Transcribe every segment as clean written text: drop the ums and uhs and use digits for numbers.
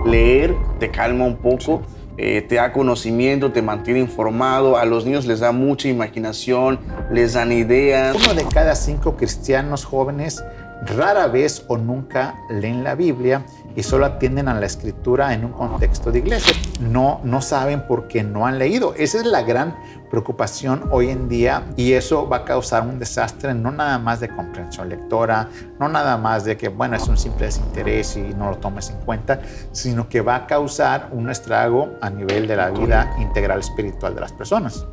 leer te calma un poco, te da conocimiento, te mantiene informado, a los niños les da mucha imaginación, les dan ideas. 1 de cada 5 cristianos jóvenes rara vez o nunca leen la Biblia y solo atienden a la escritura en un contexto de iglesia. No saben por qué no han leído. Esa es la gran preocupación hoy en día y eso va a causar un desastre no nada más de comprensión lectora, no nada más de que, bueno, es un simple desinterés y no lo tomes en cuenta, sino que va a causar un estrago a nivel de la vida integral espiritual de las personas.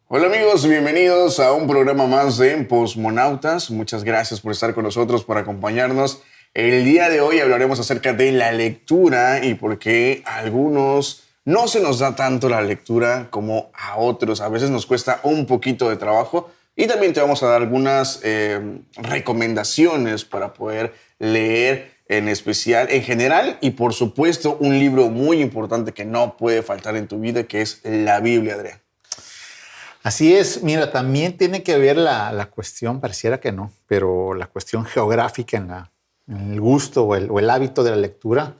Hola amigos, bienvenidos a un programa más de Postmonautas. Muchas gracias por estar con nosotros, por acompañarnos. El día de hoy hablaremos acerca de la lectura y por qué a algunos no se nos da tanto la lectura como a otros. A veces nos cuesta un poquito de trabajo y también te vamos a dar algunas recomendaciones para poder leer en especial, en general, y por supuesto un libro muy importante que no puede faltar en tu vida, que es la Biblia, Adrián. Así es, mira, también tiene que ver la cuestión, pareciera que no, pero la cuestión geográfica en el gusto o el hábito de la lectura.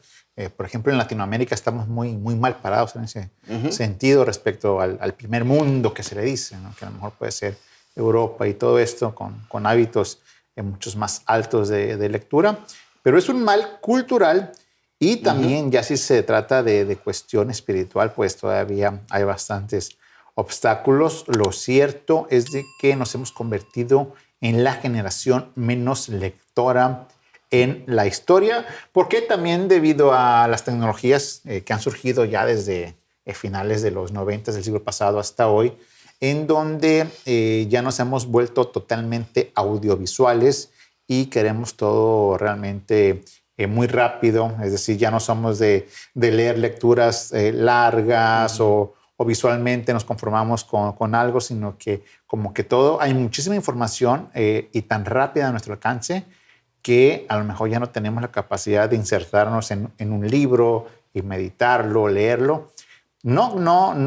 Por ejemplo, en Latinoamérica estamos muy mal parados en ese sentido respecto al primer mundo que se le dice, ¿no? Que a lo mejor puede ser Europa y todo esto con hábitos muchos más altos de lectura, pero es un mal cultural y también ya si se trata de cuestión espiritual, pues todavía hay bastantes obstáculos. Lo cierto es de que nos hemos convertido en la generación menos lectora en la historia, porque también debido a las tecnologías que han surgido ya desde finales de los 90 del siglo pasado hasta hoy, en donde ya nos hemos vuelto totalmente audiovisuales y queremos todo realmente muy rápido, es decir, ya no somos de leer lecturas largas o visualmente nos conformamos con algo, sino que como que todo, hay muchísima información y tan rápida a nuestro alcance que a lo mejor ya no tenemos la capacidad de insertarnos en un libro y meditarlo, leerlo. No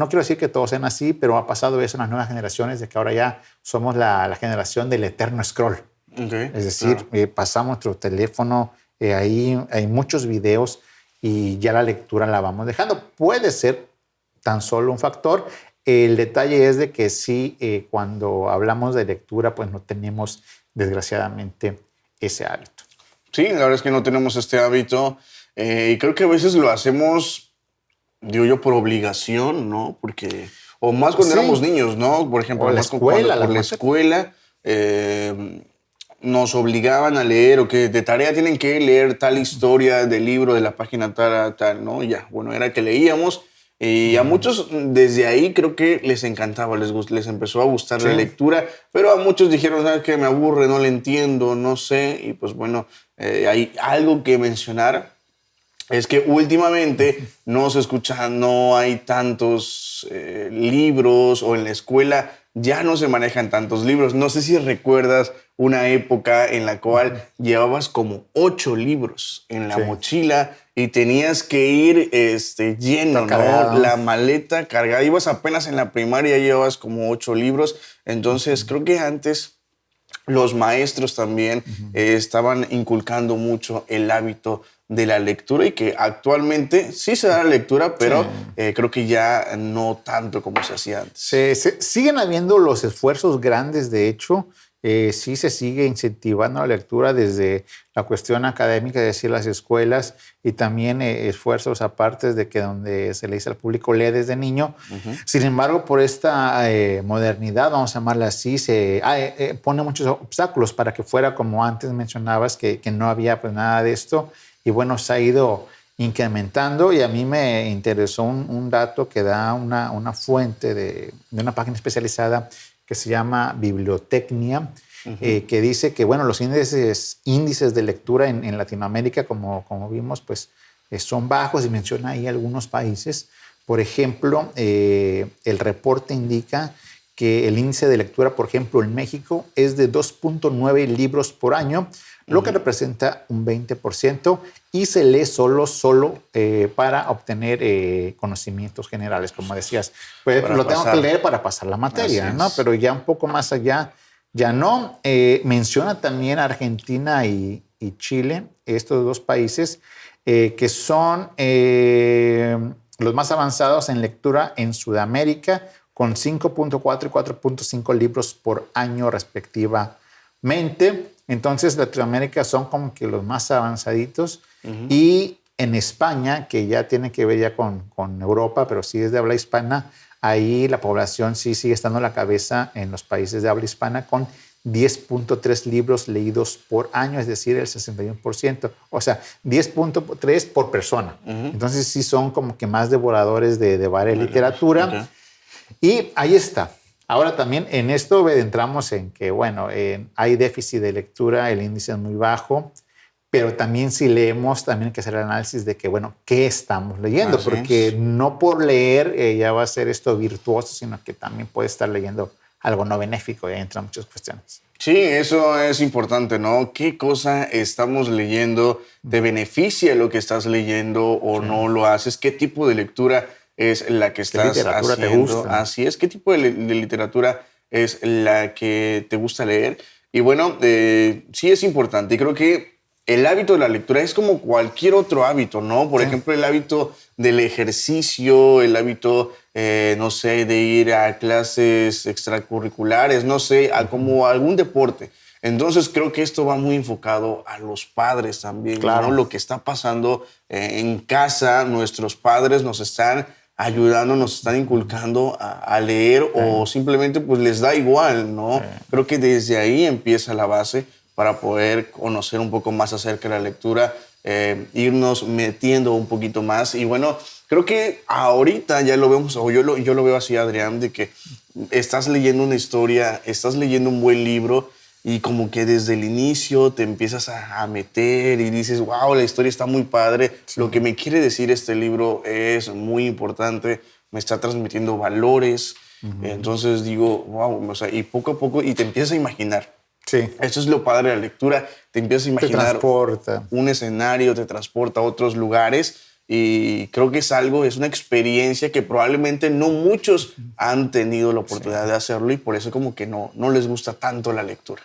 quiero decir que todos sean así, pero ha pasado eso en las nuevas generaciones, de que ahora ya somos la generación del eterno scroll. Okay, es decir, claro. Pasamos nuestro teléfono, ahí hay muchos videos y ya la lectura la vamos dejando. Puede ser tan solo un factor. El detalle es de que sí, cuando hablamos de lectura, pues no tenemos, desgraciadamente, ese hábito. Sí, la verdad es que no tenemos este hábito y creo que a veces lo hacemos, digo yo, por obligación, ¿no? Porque, o más cuando éramos niños, ¿no? Por ejemplo, por la escuela, nos obligaban a leer o que de tarea tienen que leer tal historia del libro de la página tal a tal, ¿no? Ya, bueno, era que leíamos. Y a muchos desde ahí creo que les encantaba, les empezó a gustar la lectura, pero a muchos dijeron, ¿sabes qué? Me aburre, no le entiendo, no sé. Y pues bueno, hay algo que mencionar, es que últimamente no se escucha, no hay tantos libros, o en la escuela ya no se manejan tantos libros. No sé si recuerdas una época en la cual llevabas como 8 libros en la mochila y tenías que ir lleno, ¿no? La maleta cargada. Ibas apenas en la primaria, llevabas como 8 libros. Entonces, creo que antes los maestros también estaban inculcando mucho el hábito de la lectura y que actualmente sí se da la lectura, pero creo que ya no tanto como se hacía antes. Siguen habiendo los esfuerzos grandes, de hecho. Sí se sigue incentivando la lectura desde la cuestión académica, es decir, las escuelas, y también esfuerzos aparte de que donde se le dice al público lee desde niño. Sin embargo, por esta modernidad, vamos a llamarla así, se pone muchos obstáculos para que fuera como antes mencionabas, que no había pues nada de esto. Y bueno, se ha ido incrementando, y a mí me interesó un dato que da una fuente de una página especializada que se llama Bibliotecnia, que dice que bueno, los índices de lectura en Latinoamérica, como vimos, pues son bajos, y menciona ahí algunos países. Por ejemplo, el reporte indica que el índice de lectura, por ejemplo, en México es de 2.9 libros por año, lo que representa un 20%, y se lee solo para obtener conocimientos generales, como decías. Pues lo tengo que leer para pasar la materia, ¿no? Pero ya un poco más allá, ya no. Menciona también Argentina y Chile, estos dos países que son los más avanzados en lectura en Sudamérica, con 5.4 y 4.5 libros por año respectivamente. Entonces, Latinoamérica son como que los más avanzaditos. Y en España, que ya tiene que ver ya con Europa, pero sí es de habla hispana, ahí la población sí sigue estando a la cabeza en los países de habla hispana, con 10.3 libros leídos por año, es decir, el 61%. O sea, 10.3 por persona. Entonces sí son como que más devoradores de varias literatura. Okay. Y ahí está. Ahora también en esto entramos en que, bueno, hay déficit de lectura, el índice es muy bajo, pero también si leemos, también hay que hacer el análisis de que, bueno, ¿qué estamos leyendo? Porque no por leer ya va a ser esto virtuoso, sino que también puede estar leyendo algo no benéfico, y ahí entran muchas cuestiones. Sí, eso es importante, ¿no? ¿Qué cosa estamos leyendo? ¿Te beneficia lo que estás leyendo o no lo haces? ¿Qué tipo de lectura es la que estás haciendo? ¿Te gusta? Así es. ¿Qué tipo de literatura es la que te gusta leer? Y bueno, sí es importante. Y creo que el hábito de la lectura es como cualquier otro hábito, ¿no? Por ejemplo, el hábito del ejercicio, el hábito, no sé, de ir a clases extracurriculares, no sé, como algún deporte. Entonces creo que esto va muy enfocado a los padres también, claro, ¿no? Lo que está pasando en casa, nuestros padres nos están ayudando, nos están inculcando a leer, o simplemente pues les da igual, ¿no? Creo que desde ahí empieza la base para poder conocer un poco más acerca de la lectura, irnos metiendo un poquito más. Y bueno, creo que ahorita ya lo vemos, o yo lo veo así, Adrián, de que estás leyendo una historia, estás leyendo un buen libro, y como que desde el inicio te empiezas a meter y dices, wow, la historia está muy padre, lo que me quiere decir este libro es muy importante, me está transmitiendo valores. Entonces digo, wow, o sea, y poco a poco, y te empiezas a imaginar. Sí. Eso es lo padre de la lectura, te empiezas a imaginar un escenario, te transporta a otros lugares, y creo que es una experiencia que probablemente no muchos han tenido la oportunidad de hacerlo, y por eso como que no les gusta tanto la lectura.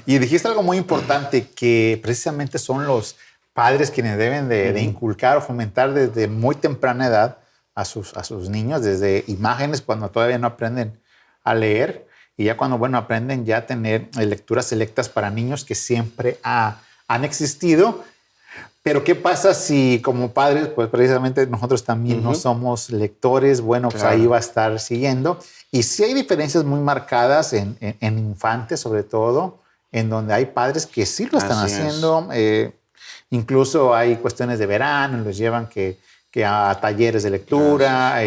Y dijiste algo muy importante, que precisamente son los padres quienes deben de inculcar o fomentar desde muy temprana edad a sus niños, desde imágenes cuando todavía no aprenden a leer, y ya cuando, bueno, aprenden ya a tener lecturas selectas para niños, que siempre han existido. Pero ¿qué pasa si como padres, pues precisamente nosotros también no somos lectores? Bueno, pues ahí va a estar siguiendo. Y sí hay diferencias muy marcadas en infantes, sobre todo, en donde hay padres que sí lo están haciendo. Incluso hay cuestiones de verano, los llevan que a talleres de lectura,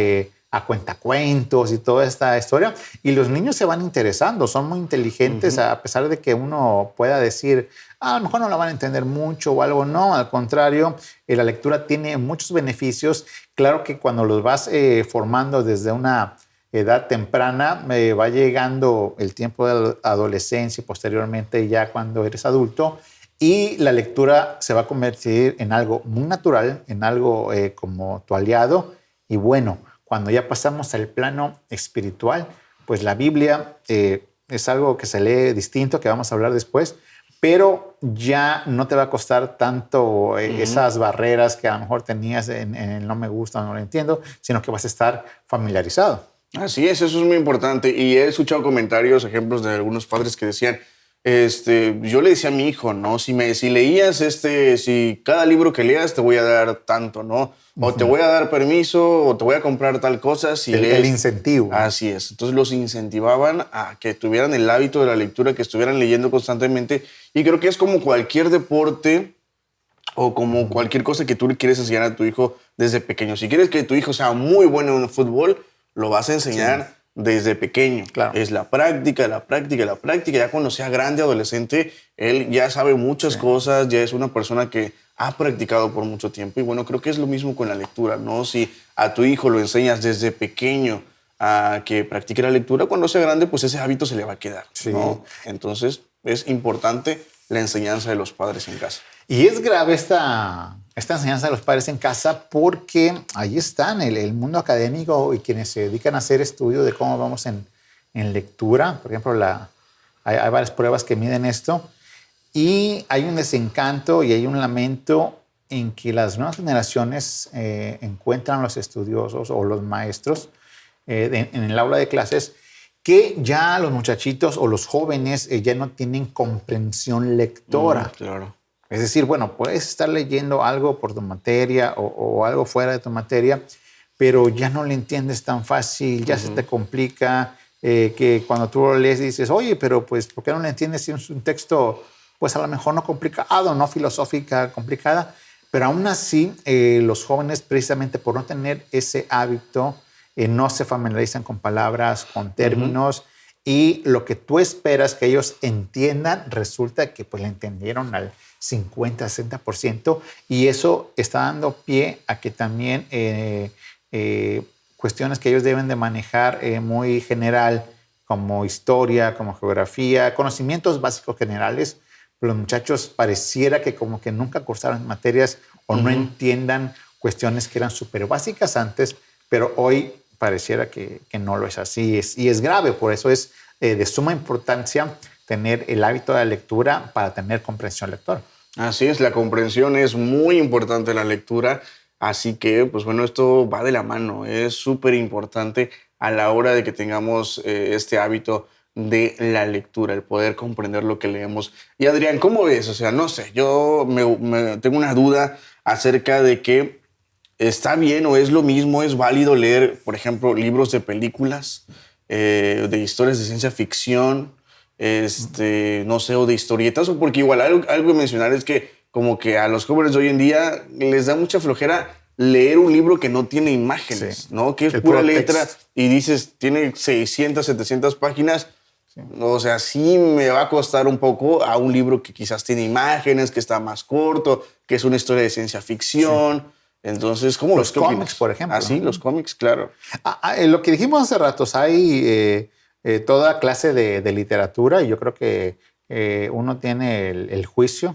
a cuentacuentos y toda esta historia. Y los niños se van interesando, son muy inteligentes, a pesar de que uno pueda decir, a lo mejor no la van a entender mucho o algo. No, al contrario, la lectura tiene muchos beneficios. Claro que cuando los vas formando desde una edad temprana, va llegando el tiempo de la adolescencia y posteriormente ya cuando eres adulto, y la lectura se va a convertir en algo muy natural, en algo como tu aliado. Y bueno, cuando ya pasamos al plano espiritual, pues la Biblia es algo que se lee distinto, que vamos a hablar después, pero ya no te va a costar tanto esas barreras que a lo mejor tenías en el no me gusta, no lo entiendo, sino que vas a estar familiarizado. Así es, eso es muy importante. Y he escuchado comentarios, ejemplos de algunos padres que decían, yo le decía a mi hijo, ¿no? Si leías si cada libro que leas te voy a dar tanto, ¿no? O te voy a dar permiso, o te voy a comprar tal cosa si lees. El incentivo. Así es. Entonces los incentivaban a que tuvieran el hábito de la lectura, que estuvieran leyendo constantemente. Y creo que es como cualquier deporte o como cualquier cosa que tú le quieres enseñar a tu hijo desde pequeño. Si quieres que tu hijo sea muy bueno en el fútbol, lo vas a enseñar desde pequeño. Claro. Es la práctica, la práctica, la práctica. Ya cuando sea grande, adolescente, él ya sabe muchas cosas, ya es una persona que ha practicado por mucho tiempo. Y bueno, creo que es lo mismo con la lectura, ¿no? Si a tu hijo lo enseñas desde pequeño a que practique la lectura, cuando sea grande, pues ese hábito se le va a quedar, ¿no? Entonces, es importante la enseñanza de los padres en casa. Y es grave esta enseñanza de los padres en casa porque ahí están el mundo académico y quienes se dedican a hacer estudio de cómo vamos en lectura. Por ejemplo, hay varias pruebas que miden esto y hay un desencanto y hay un lamento en que las nuevas generaciones encuentran los estudiosos o los maestros en el aula de clases que ya los muchachitos o los jóvenes ya no tienen comprensión lectora. Claro. Es decir, bueno, puedes estar leyendo algo por tu materia o algo fuera de tu materia, pero ya no le entiendes tan fácil, ya se te complica, que cuando tú lo lees dices, oye, pero pues, ¿por qué no le entiendes si es un texto, pues a lo mejor no complicado, no filosófica, complicada? Pero aún así, los jóvenes, precisamente por no tener ese hábito, no se familiarizan con palabras, con términos, y lo que tú esperas que ellos entiendan, resulta que pues le entendieron al 50, 60%, y eso está dando pie a que también cuestiones que ellos deben de manejar muy general, como historia, como geografía, conocimientos básicos generales, los muchachos pareciera que como que nunca cursaron materias o no entiendan cuestiones que eran súper básicas antes, pero hoy pareciera que no lo es así. Y es grave, por eso es de suma importancia tener el hábito de la lectura para tener comprensión lectora. Así es, la comprensión es muy importante en la lectura, así que, pues bueno, esto va de la mano, es súper importante a la hora de que tengamos este hábito de la lectura, el poder comprender lo que leemos. Y Adrián, ¿cómo ves? O sea, no sé, yo tengo una duda acerca de que está bien o es lo mismo, es válido leer, por ejemplo, libros de películas, de historias de ciencia ficción, no sé, o de historietas, o porque igual algo que mencionar es que como que a los jóvenes de hoy en día les da mucha flojera leer un libro que no tiene imágenes, ¿no? Que es pura letra y dices, tiene 600, 700 páginas. O sea, sí me va a costar un poco a un libro que quizás tiene imágenes, que está más corto, que es una historia de ciencia ficción. Entonces, ¿cómo los cómics, por ejemplo? Ah, sí, los cómics, claro. Lo que dijimos hace ratos, hay toda clase de literatura y yo creo que uno tiene el juicio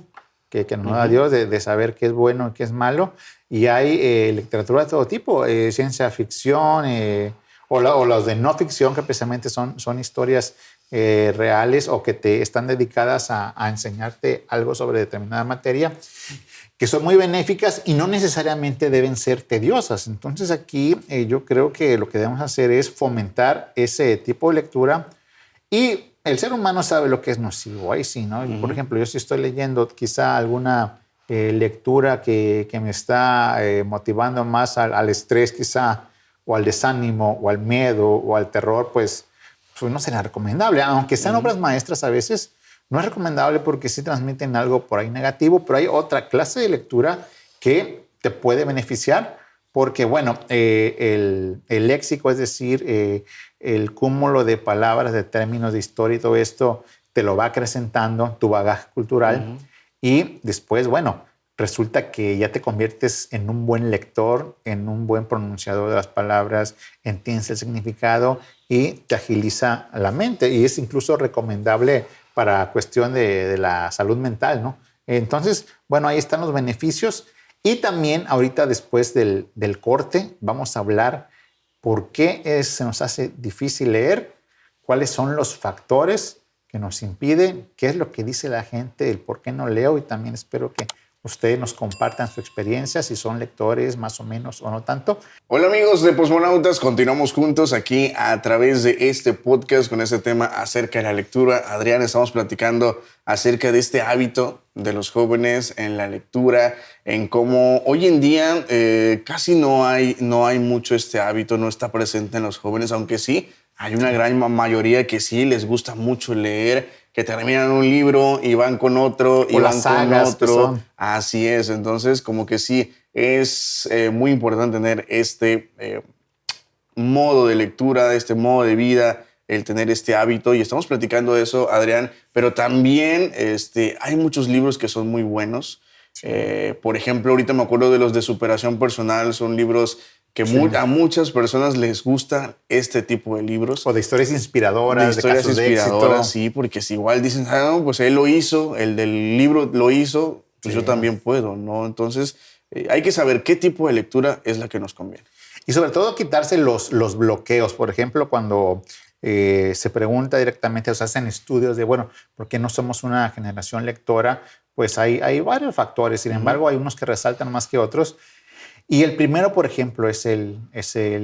que nos da Dios de saber qué es bueno y qué es malo. Y hay literatura de todo tipo, ciencia ficción o los de no ficción, que precisamente son historias reales o que te están dedicadas a enseñarte algo sobre determinada materia, que son muy benéficas y no necesariamente deben ser tediosas. Entonces aquí yo creo que lo que debemos hacer es fomentar ese tipo de lectura y el ser humano sabe lo que es nocivo. Ahí sí, ¿no? Por ejemplo, yo si estoy leyendo quizá alguna lectura que me está motivando más al estrés quizá, o al desánimo, o al miedo, o al terror, pues no será recomendable. Aunque sean obras maestras a veces, no es recomendable porque sí transmiten algo por ahí negativo, pero hay otra clase de lectura que te puede beneficiar porque, bueno, el léxico, es decir, el cúmulo de palabras, de términos, de historia y todo esto, te lo va acrecentando tu bagaje cultural y después, bueno, resulta que ya te conviertes en un buen lector, en un buen pronunciador de las palabras, entiendes el significado y te agiliza la mente y es incluso recomendable para cuestión de la salud mental, ¿no? Entonces, bueno, ahí están los beneficios. Y también ahorita después del corte vamos a hablar por qué se nos hace difícil leer, cuáles son los factores que nos impiden, qué es lo que dice la gente, el por qué no leo y también espero que ustedes nos compartan su experiencia, si son lectores más o menos o no tanto. Hola amigos de Postmonautas, continuamos juntos aquí a través de este podcast con este tema acerca de la lectura. Adrián, estamos platicando acerca de este hábito de los jóvenes en la lectura, en cómo hoy en día casi no hay mucho este hábito, no está presente en los jóvenes, aunque sí hay una gran mayoría que sí les gusta mucho leer, que terminan un libro y van con otro y van con otro. Así es, entonces como que sí, es muy importante tener este modo de lectura, este modo de vida, el tener este hábito. Y estamos platicando de eso, Adrián, pero también hay muchos libros que son muy buenos. Sí. Por ejemplo, ahorita me acuerdo de los de superación personal, son libros que Sí. a muchas personas les gusta este tipo de libros. O de historias inspiradoras, De historias casos de inspiradoras, éxito. sí, porque si igual dicen, no, pues él lo hizo, el del libro lo hizo, pues Sí. yo también puedo, ¿no? Entonces, hay que saber qué tipo de lectura es la que nos conviene. Y sobre todo quitarse los bloqueos. Por ejemplo, cuando se pregunta directamente, o se hacen estudios de, bueno, ¿por qué no somos una generación lectora? Pues hay varios factores. Sin embargo, hay unos que resaltan más que otros. Y el primero, por ejemplo, es el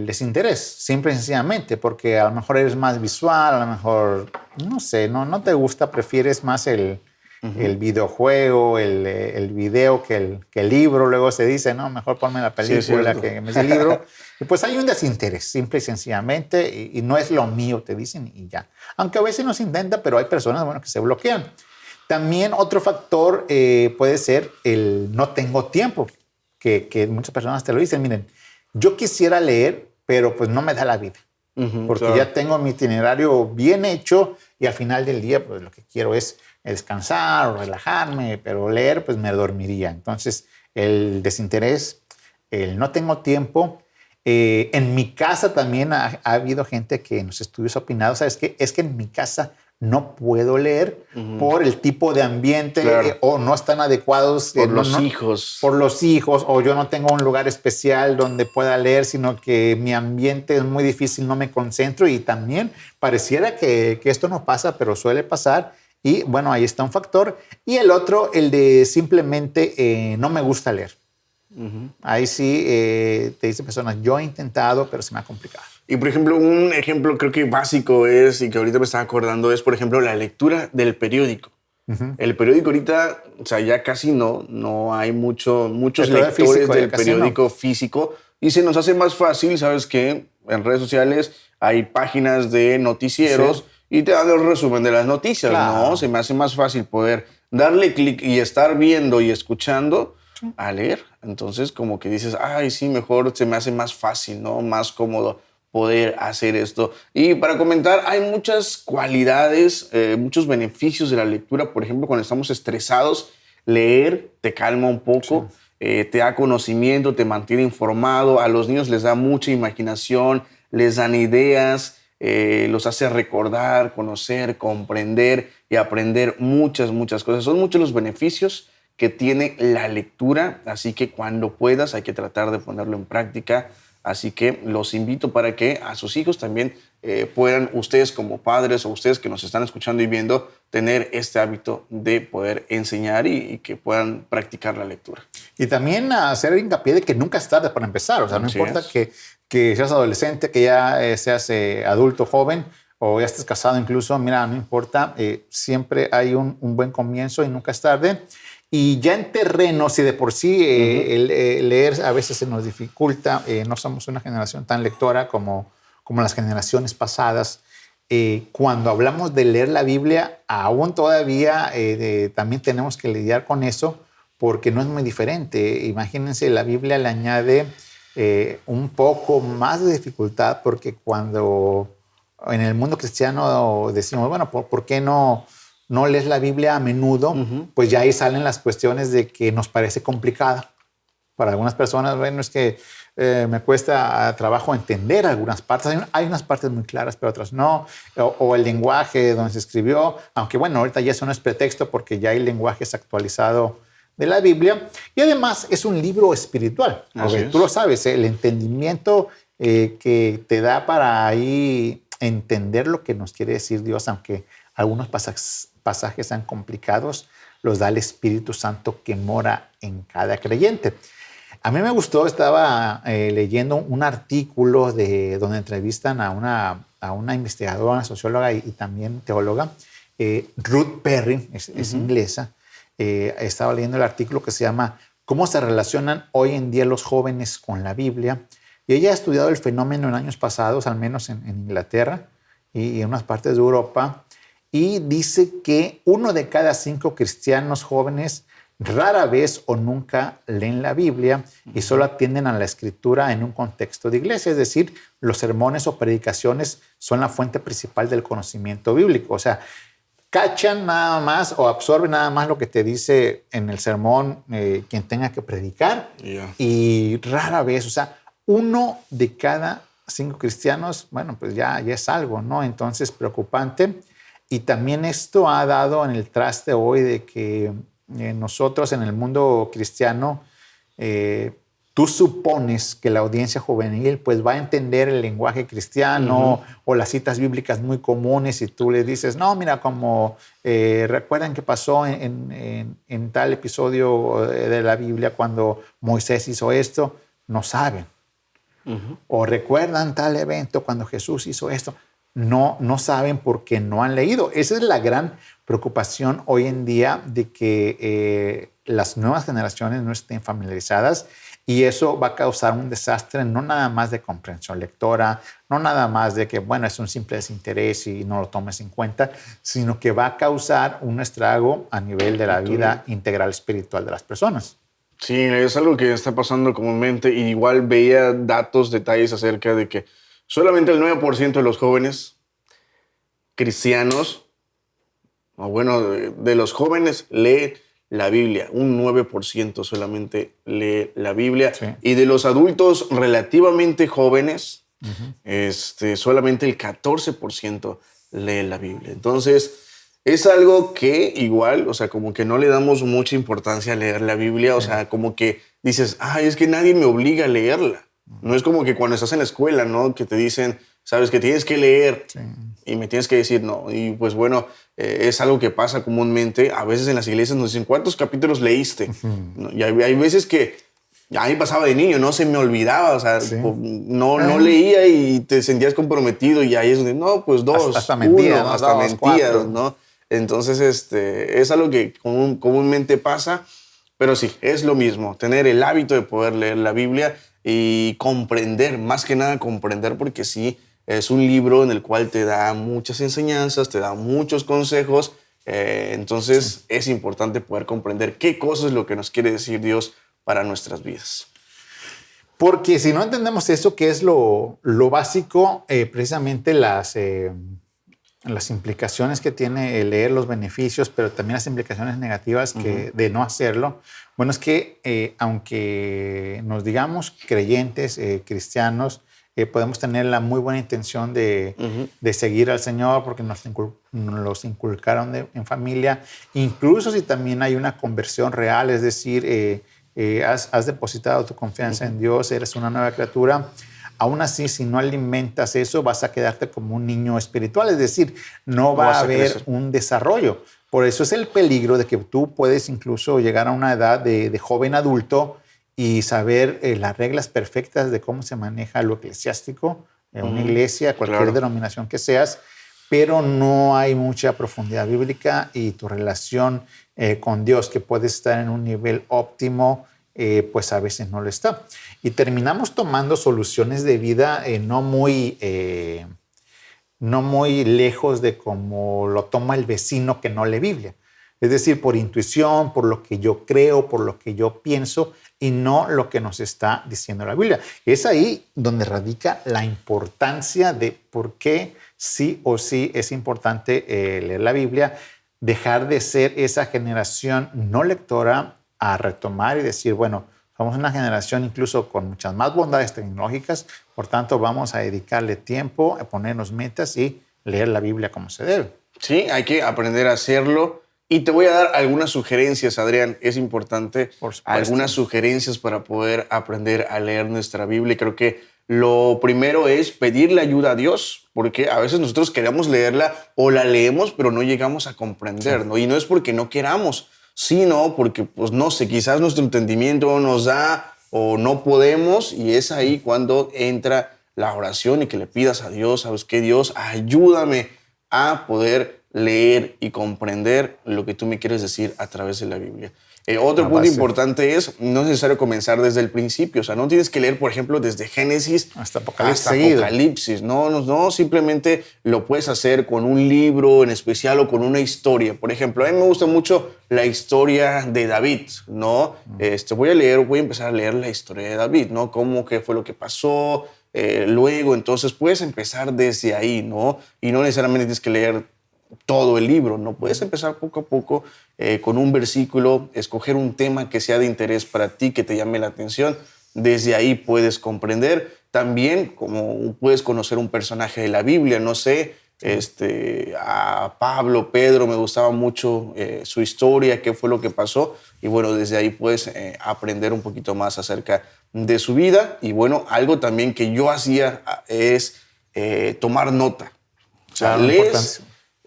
desinterés, simple y sencillamente, porque a lo mejor eres más visual, a lo mejor, no sé, no te gusta, prefieres más el videojuego, el video que el libro. Luego se dice, no, mejor ponme la Sí, es película cierto. que en vez del libro. Y pues hay un desinterés, simple y sencillamente, y no es lo mío, te dicen, y ya. Aunque a veces no se intenta, pero hay personas, bueno, que se bloquean. También otro factor puede ser el no tengo tiempo, que muchas personas te lo dicen. Miren, yo quisiera leer, pero pues no me da la vida. Porque claro. ya tengo mi itinerario bien hecho y al final del día pues lo que quiero es descansar o relajarme, pero leer pues me dormiría. Entonces el desinterés, el no tengo tiempo. En mi casa también ha habido gente que en los estudios ha opinado, ¿sabes qué? Es que en mi casa no puedo leer por el tipo de ambiente, Claro. o no están adecuados. Por los hijos. Por los hijos, o yo no tengo un lugar especial donde pueda leer, sino que mi ambiente es muy difícil, no me concentro. Y también pareciera que esto no pasa, pero suele pasar. Y bueno, ahí está un factor. Y el otro, el de simplemente no me gusta leer. Ahí sí te dicen personas, yo he intentado, pero se me ha complicado. Y por ejemplo, un ejemplo creo que básico es, y que ahorita me estaba acordando, es por ejemplo la lectura del periódico. El periódico ahorita, o sea, ya casi no hay muchos lectores físico, del periódico físico, y se nos hace más fácil, ¿sabes qué? En redes sociales hay páginas de noticieros y te dan el resumen de las noticias, Claro. ¿no? Se me hace más fácil poder darle clic y estar viendo y escuchando a leer. Entonces, como que dices, ay, sí, mejor se me hace más fácil, ¿no? Más cómodo poder hacer esto. Y para comentar, hay muchas cualidades, muchos beneficios de la lectura. Por ejemplo, cuando estamos estresados, leer te calma un poco, te da conocimiento, te mantiene informado. A los niños les da mucha imaginación, les dan ideas, los hace recordar, conocer, comprender y aprender muchas cosas. Son muchos los beneficios que tiene la lectura, así que cuando puedas hay que tratar de ponerlo en práctica. Así que los invito para que a sus hijos también puedan, ustedes como padres o ustedes que nos están escuchando y viendo, tener este hábito de poder enseñar y que puedan practicar la lectura. Y también hacer hincapié de que nunca es tarde para empezar. O sea, no Así importa es. que seas adolescente, que ya seas adulto, joven, o ya estés casado incluso. Mira, no importa. Siempre hay un buen comienzo y nunca es tarde. Y ya en terreno, si de por sí leer a veces se nos dificulta, no somos una generación tan lectora como las generaciones pasadas. Cuando hablamos de leer la Biblia, aún todavía también tenemos que lidiar con eso, porque no es muy diferente. Imagínense, la Biblia le añade un poco más de dificultad, porque cuando en el mundo cristiano decimos, bueno, ¿por qué no lees la Biblia a menudo? Pues ya ahí salen las cuestiones de que nos parece complicada. Para algunas personas, bueno, es que me cuesta trabajo entender algunas partes. Hay unas partes muy claras, pero otras no. O el lenguaje donde se escribió, aunque bueno, ahorita ya eso no es pretexto porque ya hay lenguajes actualizados de la Biblia. Y además es un libro espiritual. Tú lo sabes, el entendimiento que te da para ahí entender lo que nos quiere decir Dios, aunque algunos pasajes sean complicados, los da el Espíritu Santo que mora en cada creyente. A mí me gustó, estaba leyendo un artículo donde entrevistan a una investigadora, una socióloga y también teóloga, Ruth Perry, es inglesa. Estaba leyendo el artículo que se llama ¿Cómo se relacionan hoy en día los jóvenes con la Biblia? Y ella ha estudiado el fenómeno en años pasados, al menos en Inglaterra y en unas partes de Europa, y dice que 1 de cada 5 cristianos jóvenes rara vez o nunca leen la Biblia y solo atienden a la escritura en un contexto de iglesia. Es decir, los sermones o predicaciones son la fuente principal del conocimiento bíblico. O sea, cachan nada más o absorben nada más lo que te dice en el sermón quien tenga que predicar. Y rara vez, o sea, 1 de cada 5 cristianos, bueno, pues ya es algo, ¿no? Entonces, preocupante. Y también esto ha dado en el traste hoy de que nosotros en el mundo cristiano, tú supones que la audiencia juvenil pues va a entender el lenguaje cristiano o las citas bíblicas muy comunes y tú le dices, no, mira, como recuerdan que pasó en tal episodio de la Biblia cuando Moisés hizo esto, no saben. O recuerdan tal evento cuando Jesús hizo esto. No saben porque no han leído. Esa es la gran preocupación hoy en día de que las nuevas generaciones no estén familiarizadas y eso va a causar un desastre no nada más de comprensión lectora, no nada más de que, bueno, es un simple desinterés y no lo tomes en cuenta, sino que va a causar un estrago a nivel de la vida integral espiritual de las personas. Sí, es algo que está pasando comúnmente. Y igual veía detalles acerca de que solamente el 9% de los jóvenes cristianos, o bueno, de los jóvenes lee la Biblia. Un 9% solamente lee la Biblia. Sí. Y de los adultos relativamente jóvenes, solamente el 14% lee la Biblia. Entonces, es algo que igual, o sea, como que no le damos mucha importancia a leer la Biblia. O sea, como que dices, es que nadie me obliga a leerla. No es como que cuando estás en la escuela, ¿no? Que te dicen, sabes que tienes que leer y me tienes que decir no. Y pues bueno, es algo que pasa comúnmente. A veces en las iglesias nos dicen, ¿cuántos capítulos leíste? ¿No? Y hay veces que a mí pasaba de niño, no se me olvidaba, o sea, no leía y te sentías comprometido y ahí es donde, no, pues 2, hasta mentías, ¿no? Hasta mentías, ¿no? Entonces, es algo que comúnmente pasa, pero sí, es lo mismo, tener el hábito de poder leer la Biblia y comprender, más que nada comprender, porque sí, es un libro en el cual te da muchas enseñanzas, te da muchos consejos, entonces es importante poder comprender qué cosa es lo que nos quiere decir Dios para nuestras vidas. Porque si no entendemos eso, que es lo básico, precisamente las implicaciones que tiene el leer, los beneficios, pero también las implicaciones negativas de no hacerlo. Bueno, es que aunque nos digamos creyentes, cristianos, podemos tener la muy buena intención de seguir al Señor porque nos los inculcaron en familia, incluso si también hay una conversión real, es decir, has depositado tu confianza en Dios, eres una nueva criatura. Aún así, si no alimentas eso, vas a quedarte como un niño espiritual, es decir, no va a haber un desarrollo. Por eso es el peligro de que tú puedes incluso llegar a una edad de joven adulto y saber las reglas perfectas de cómo se maneja lo eclesiástico en una iglesia, cualquier denominación que seas, pero no hay mucha profundidad bíblica y tu relación con Dios, que puede estar en un nivel óptimo, pues a veces no lo está. Y terminamos tomando soluciones de vida no muy lejos de cómo lo toma el vecino que no lee Biblia. Es decir, por intuición, por lo que yo creo, por lo que yo pienso y no lo que nos está diciendo la Biblia. Es ahí donde radica la importancia de por qué sí o sí es importante leer la Biblia, dejar de ser esa generación no lectora a retomar y decir, bueno, somos una generación incluso con muchas más bondades tecnológicas, por tanto vamos a dedicarle tiempo a ponernos metas y leer la Biblia como se debe. Sí, hay que aprender a hacerlo. Y te voy a dar algunas sugerencias, Adrián. Es importante, algunas sugerencias para poder aprender a leer nuestra Biblia. Creo que lo primero es pedirle ayuda a Dios, porque a veces nosotros queremos leerla o la leemos, pero no llegamos a comprender, ¿no? Y no es porque no queramos, sino porque, pues no sé, quizás nuestro entendimiento no nos da o no podemos, y es ahí cuando entra la oración y que le pidas a Dios, ¿sabes qué? Dios, ayúdame a poder leer y comprender lo que tú me quieres decir a través de la Biblia. Otro punto importante es, no es necesario comenzar desde el principio. O sea, no tienes que leer, por ejemplo, desde Génesis hasta Apocalipsis. No, simplemente lo puedes hacer con un libro en especial o con una historia. Por ejemplo, a mí me gusta mucho la historia de David, ¿no? Voy a empezar a leer la historia de David, ¿no? Qué fue lo que pasó, luego. Entonces, puedes empezar desde ahí, ¿no? Y no necesariamente tienes que leer todo el libro, ¿no? Puedes empezar poco a poco con un versículo, escoger un tema que sea de interés para ti, que te llame la atención, desde ahí puedes comprender. También como puedes conocer un personaje de la Biblia, no sé, a Pablo, Pedro, me gustaba mucho su historia, qué fue lo que pasó. Y bueno, desde ahí puedes aprender un poquito más acerca de su vida. Y bueno, algo también que yo hacía es tomar nota. O sea, Claro,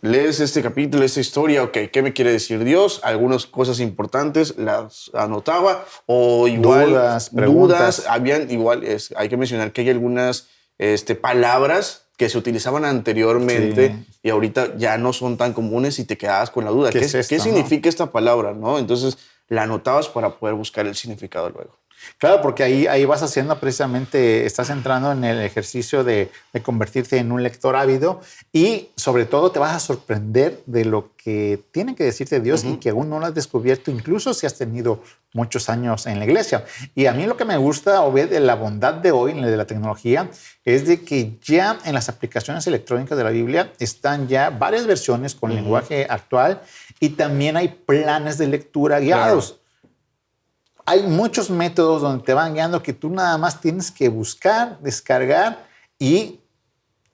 lees este capítulo, esta historia, ok, ¿qué me quiere decir Dios? Algunas cosas importantes las anotaba, o igual dudas, preguntas. habían igual, hay que mencionar que hay algunas palabras que se utilizaban anteriormente Sí. y ahorita ya no son tan comunes y te quedabas con la duda. ¿Qué es esto, ¿Qué significa esta palabra? ¿No? Entonces la anotabas para poder buscar el significado luego. Claro, porque ahí vas haciendo precisamente, estás entrando en el ejercicio de convertirte en un lector ávido y sobre todo te vas a sorprender de lo que tiene que decirte Dios y que aún no lo has descubierto, incluso si has tenido muchos años en la iglesia. Y a mí lo que me gusta, Obed, de la bondad de hoy, de la tecnología, es de que ya en las aplicaciones electrónicas de la Biblia están ya varias versiones con lenguaje actual y también hay planes de lectura guiados. Claro. Hay muchos métodos donde te van guiando que tú nada más tienes que buscar, descargar y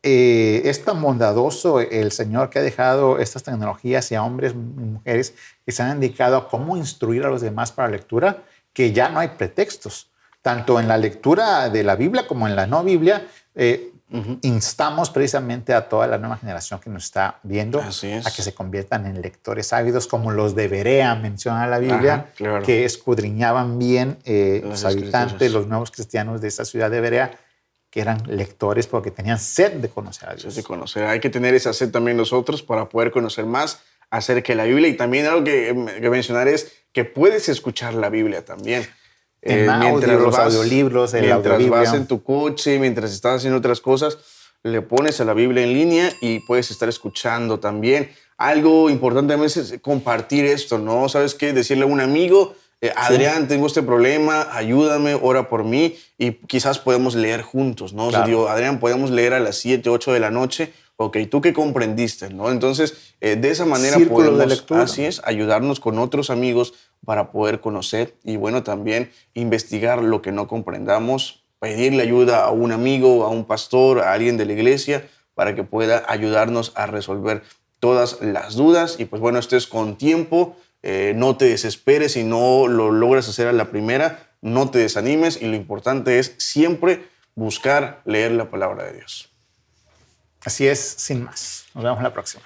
es tan bondadoso el Señor que ha dejado estas tecnologías y a hombres y mujeres que se han dedicado a cómo instruir a los demás para la lectura, que ya no hay pretextos. Tanto en la lectura de la Biblia como en la no Biblia, instamos precisamente a toda la nueva generación que nos está viendo a que se conviertan en lectores ávidos, como los de Berea, menciona la Biblia, claro, que escudriñaban bien los habitantes, los nuevos cristianos de esa ciudad de Berea, que eran lectores porque tenían sed de conocer a Dios. De conocer. Hay que tener esa sed también nosotros para poder conocer más acerca de la Biblia. Y también algo que mencionar es que puedes escuchar la Biblia también. En audio, los audiolibros, el mientras vas en tu coche, mientras estás haciendo otras cosas, le pones a la Biblia en línea y puedes estar escuchando también. Algo importante a veces es compartir esto, ¿no? ¿Sabes qué? Decirle a un amigo, Adrián, tengo este problema, ayúdame, ora por mí y quizás podemos leer juntos, ¿no? Claro. O sea, digo, Adrián, podemos leer a las 7, 8 de la noche. Ok, ¿tú qué comprendiste? ¿No? Entonces, de esa manera podemos, así es, ayudarnos con otros amigos para poder conocer y, bueno, también investigar lo que no comprendamos, pedirle ayuda a un amigo, a un pastor, a alguien de la iglesia, para que pueda ayudarnos a resolver todas las dudas. Y, pues, bueno, esto es con tiempo, no te desesperes si no lo logras hacer a la primera, no te desanimes y lo importante es siempre buscar leer la palabra de Dios. Así es, sin más. Nos vemos la próxima.